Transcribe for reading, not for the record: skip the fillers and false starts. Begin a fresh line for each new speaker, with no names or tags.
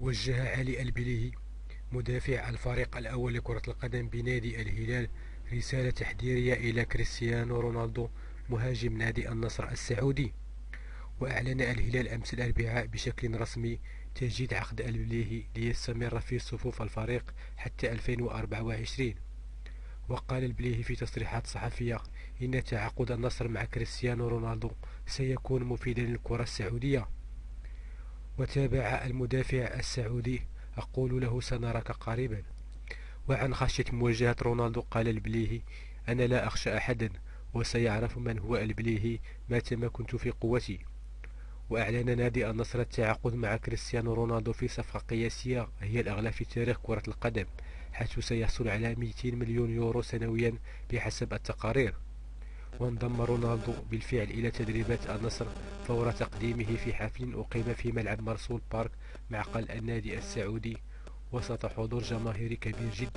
وجه علي البليهي مدافع الفريق الأول لكرة القدم بنادي الهلال رسالة تحذيرية إلى كريستيانو رونالدو مهاجم نادي النصر السعودي. وأعلن الهلال أمس الأربعاء بشكل رسمي تجديد عقد البليهي ليستمر في صفوف الفريق حتى 2024. وقال البليهي في تصريحات صحفية إن تعاقد النصر مع كريستيانو رونالدو سيكون مفيدا للكرة السعودية. وتابع المدافع السعودي: أقول له سنراك قريبا. وعن خشية مواجهة رونالدو قال البليهي: أنا لا أخشى أحدا، وسيعرف من هو البليهي متى كنت في قوتي. وأعلن نادي النصر التعاقد مع كريستيانو رونالدو في صفقة قياسية هي الأغلى في تاريخ كرة القدم، حيث سيحصل على 200 مليون يورو سنويا بحسب التقارير. وانضم رونالدو بالفعل إلى تدريبات النصر فور تقديمه في حفل أقيم في ملعب مرسول بارك معقل النادي السعودي وسط حضور جماهيري كبير جدا.